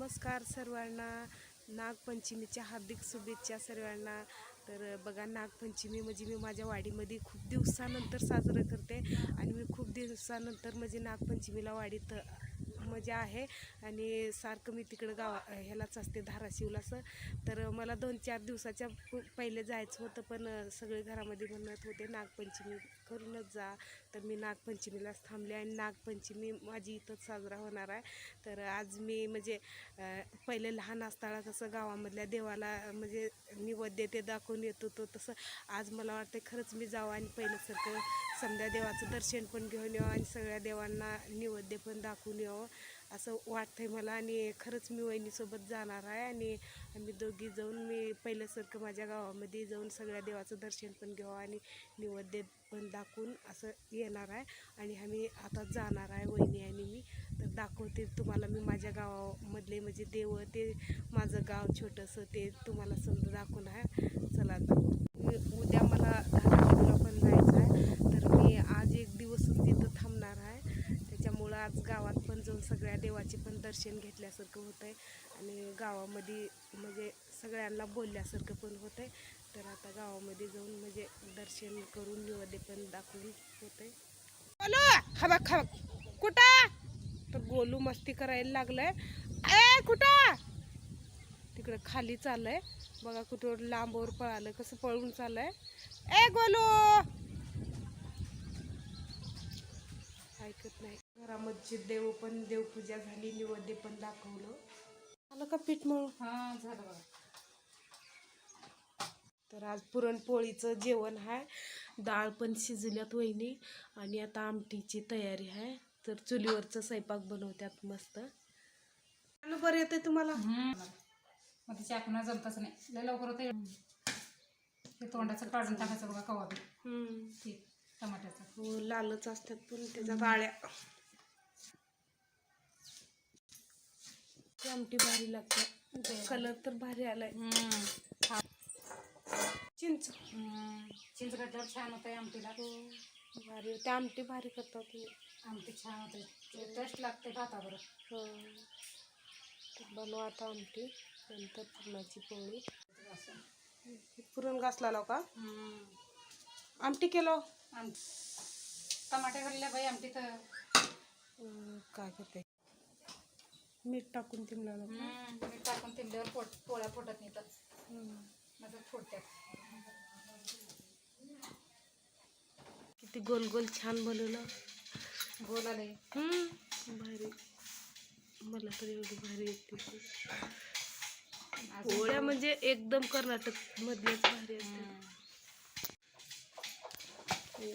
नमस्कार सर्वांना. नागपंचमीच्या हार्दिक शुभेच्छा सर्वांना. तर बघा, नागपंचमी म्हणजे मी माझ्या वाडीमध्ये खूप दिवसानंतर साजरं करते आणि मी खूप दिवसानंतर म्हणजे नागपंचमीला वाडीत मजा आहे आणि सारखं मी तिकडं ह्यालाच असते धाराशिवलाच. तर मला 2-4 दिवसाच्या पहिले जायचं होतं, पण सगळे घरामध्ये म्हणत होते नागपंचमी करूनच जा. तर मी नागपंचमीलाच थांबले आणि नागपंचमी माझी इथंच साजरा होणार आहे. तर आज मी म्हणजे पहिले लहान असताना कसं गावामधल्या देवाला म्हणजे नैवेद्य ते दाखवून येत होतो, तसं आज मला वाटतं खरंच मी जावं आणि पहिल्यासारखं समद्या देवाचं दर्शन पण घेऊन यावं आणि सगळ्या देवांना नैवेद्य पण दाखवून यावं असं वाटतंय मला. आणि खरंच मी वहिनीसोबत जाणार आहे आणि आम्ही दोघी जाऊन मी पहिल्यासारखं माझ्या गावामध्ये जाऊन सगळ्या देवाचं दर्शन पण घ्यावं आणि नैवेद्य पण दाखवून असं येणार आहे. आणि आम्ही आता जाणार आहे वहिनी आणि मी. तर दाखवते तुम्हाला मी माझ्या गावामधले म्हणजे देव, ते माझं गाव छोटंसं ते तुम्हाला समजा दाखवून आहे. चला आता उद्या मला धाराशिवला पण जायचं आहे, तर मी आज एक दिवसच तिथं थांबणार आहे. त्याच्यामुळं आज गावात पण जाऊन सगळ्या देवाचे पण दर्शन घेतल्यासारखं होतं आहे आणि गावामध्ये म्हणजे सगळ्यांना बोलल्यासारखं पण होतं आहे. तर आता गावामध्ये जाऊन म्हणजे दर्शन करून नैवेद्य पण दाखवून होतं आहे. हवा खावा कुठं, तर गोलू मस्ती करायला लागलाय. ए कुठं, तिकडं खाली चाललंय बघा, कुठं लांबवर पळालं, कसं पळून चाललंय. ए गोलू ऐकत नाही. घरामध्ये देव पण देवपूजा झाली, नैवेद्य पण दाखवलं. आलं का पीठ मळून? हा झालं बघा. तर आज पुरणपोळीचं जेवण आहे. डाळ पण शिजल्यात वहिनी आणि आता आमटीची तयारी आहे. तर चुलीवरचं स्वयंपाक बनवतात मस्त. बरं येते तुम्हाला? मग तिच्या आपण जमतच नाही, लय लवकर होते. ते तोंडाचं काढून टाकायचं बघा कवा बी. ठीक टमाट्याचं. हो, लालच असतात पण त्याच्या गाळ्या. ती आमटी भारी लागते, कलर तर भारी आलाय. चिंच चिंच घातल्यावर छान होतं आमटीला. भारी, त्या आमटी भारी करता तुम्ही. आमटी छान होते, टेस्ट लागते भातावर. हो, बनवा आता आमटी, नंतर पुरणाची पोळी. पुरण घासला लाव का आमटी केलो. टमाटे घालल्या बाई आमटी तर काय करते, मीठ टाकून तिमला मीठ टाकून तिंबल्यावर पोळ्या फुटत नाही तर माझं फुटतात. किती गोल गोल छान बनवलं. गोल आले भारी, मला तर एवढी भारी येते. पोळ्या म्हणजे एकदम कर्नाटक मधलेच भारी असते.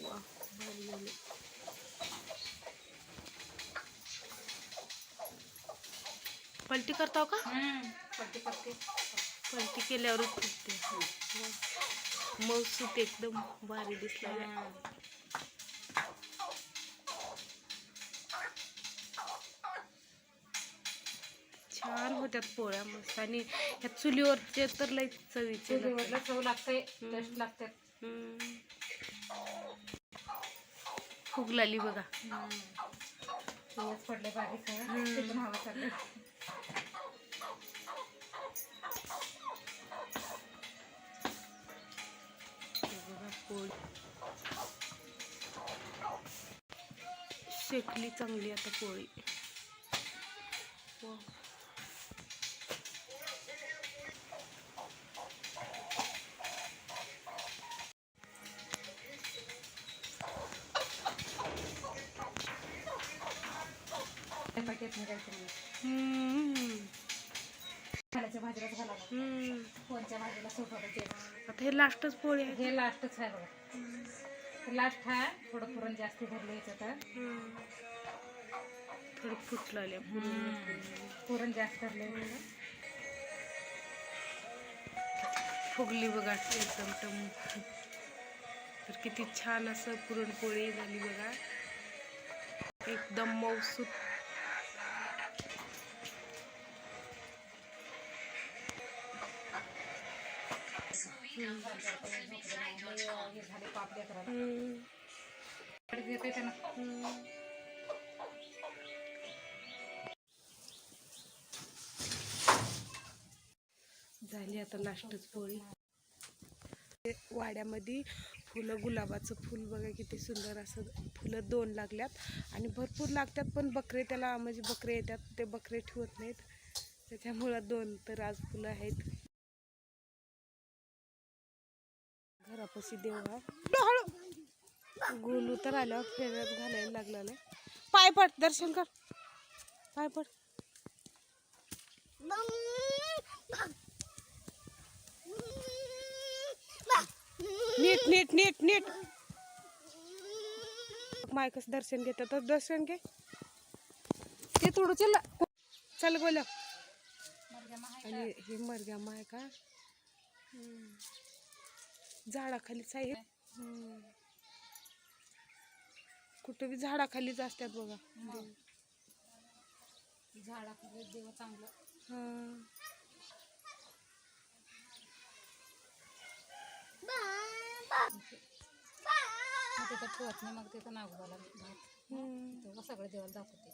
वा भारी झाले. पलटी करताव का? पलटी करते. पलटी केल्यावरच फुटते. मग सूत एकदम भारी दिसला. छान होत्यात पोळ्या मस्त. आणि ह्या चुलीवरचे तर लई चवीचे, चुलीवरला चव लागते, टेस्ट लागतात. फुगलाली बघा. पडले बारीक तिथून हवा चालले. पोळी शेकली चांगली आता पोळी. खाण्याच्या भाजीलाच घालावं. कोणत्या भाजीला सूट होतं ते. आता हे लास्टच पोळी आहे. हे लास्टच आहे बघा, लास्ट आहे. थोडं पुरण जास्त भरलं याचं तर थोडं फुटलं आल्या. पुरण जास्त भरले. फुगली बघा एकदम टम. तर किती छान असं पुरणपोळी झाली बघा, एकदम मऊसूत. झाले पापड्या करायला. झाली आता नाश्ताच पोळी. वाड्यामध्ये फुलं, गुलाबाचं फुल बघा किती सुंदर, असं फुलं 2 लागल्यात आणि भरपूर लागतात, पण बकरे त्याला म्हणजे बकरे येतात, ते बकरे ठेवत नाहीत, त्याच्यामुळं 2 तर आज फुलं आहेत. घरापाशी देव आहे. गोलू तर आल्यावर फेऱ्यात घालायला लागलेलं आहे. पाय पड, दर्शन कर, पाय पड. नीट नीट नीट नीट. माय कसं दर्शन घेतात, दर्शन घे. ते थोडं चल बोला. आणि हे मरग्यामा आहे का, झाडाखालीच आहे. कुठे बी झाडाखालीच असतात बघा. झाडाखाली देव चांगलं. मग तिथं ठेवत नाही, मग तिथं नागोबाला तेव्हा सगळं देवाला दाखवते.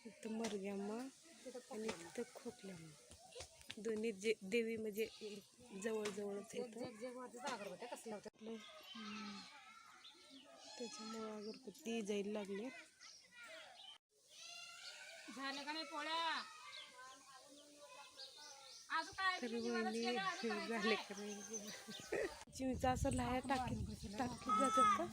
इथं मरग्यामा आणि इथं खोकल्यामा, दोन्ही देवी म्हणजे जवळजवळच येतं. अगरबत्त्या कसलं होतं त्याच्यामुळं अगरबत्ती जायला लागले. झाले का नाही पोळ्या? तर वहिनी झाले का नाही, चिंचा असं लाया टाकीत जातात का.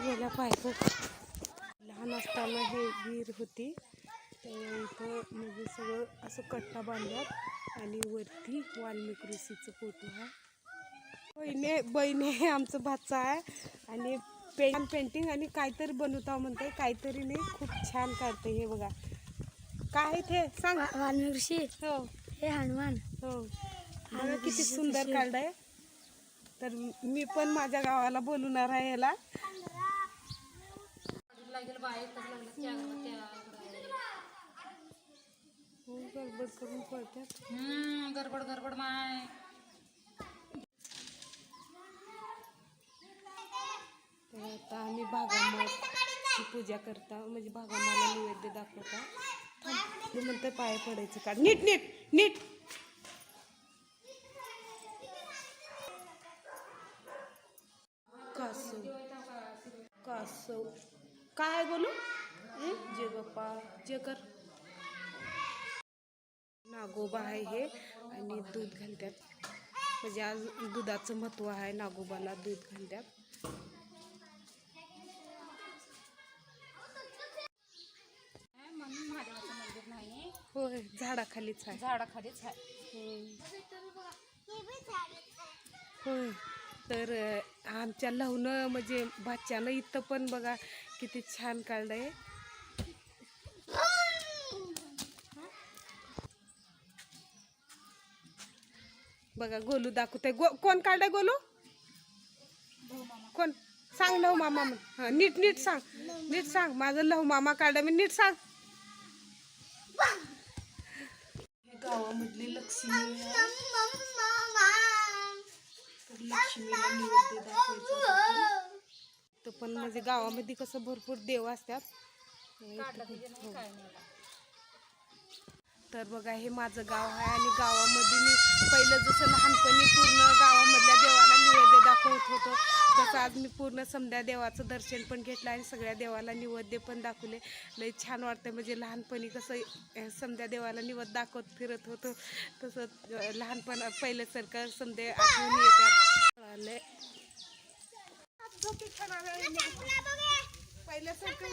गेल्या पाहिजे. लहान असताना हे विहीर होती, तर इथं म्हणजे सगळं असं कट्टा बांधल्यात आणि वरती वाल्मिक ऋषीचं फोटो आहे. बहिणी हे आमचं भाचा आहे आणि पेंटिंग आणि काहीतरी बनवता म्हणते, काहीतरी नाही, खूप छान काढते. हे बघा काय ते सांग. वाल्मिक ऋषी. हो, हे हनुमान. हो बघा किती सुंदर काढलंय. तर मी पण माझ्या गावाला बोलवणार आहे याला. गडबड करून पळतात. गडबड गडबड माय. तर आता आम्ही भागामाची पूजा करता, म्हणजे भागामाला नैवेद्य दाखवता. नंतर पाय पडायचं का. नीट नीट नीट. कासव काय बोलू. जे बाप्पा जे कर. नागोबा आहे हे आणि दूध घालतात, म्हणजे आज दुधाचं महत्त्व आहे. नागोबाला दूध घालतात. म्हणून महादेवाचं मंदिर नाही. होय, झाडाखालीच आहे. झाडाखालीच आहे. होय. तर आमच्या लवणं म्हणजे भाच्यानं इथं पण बघा किती छान काढलंय. बघा गोलू दाखवते. कोण काढलंय गोलू. कोण सांग. लव मामा. हा नीट नीट सांग, नीट सांग. माझं लव मामा काढलं, मी नीट सांग. गावामधली लक्ष्मी आहे. तर लक्ष्मीला नैवेद्य दाखवायचं. तर पण म्हणजे गावामध्ये कसं भरपूर देव असतात. तर बघा हे माझं गाव आहे आणि गावामध्ये मी पहिलं जसं लहानपणी पूर्ण गावामधल्या देवाला नैवेद्य दाखवत होतो, तसं आज मी पूर्ण समद्या देवाचं दर्शन पण घेतलं आणि सगळ्या देवाला नैवेद्य पण दाखवले. लई छान वाटतं. म्हणजे लहानपणी कसं समद्या देवाला नैवेद्य दाखवत फिरत होतो, तसं लहानपण पहिल्यासारखं समद्या आठवणी येतात. पहिल्यासारखं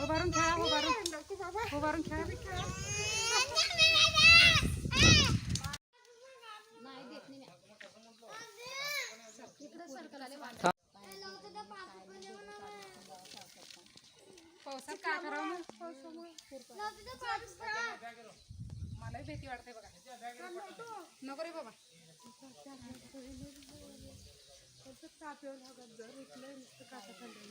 उभारून खेळा. उभारून खेळा. पावसात काय करावं मलाही भीती वाटते बघा. नको रे बाबा. ताप येऊ लागत जर उठलं नुसतं काटा खाल्लं.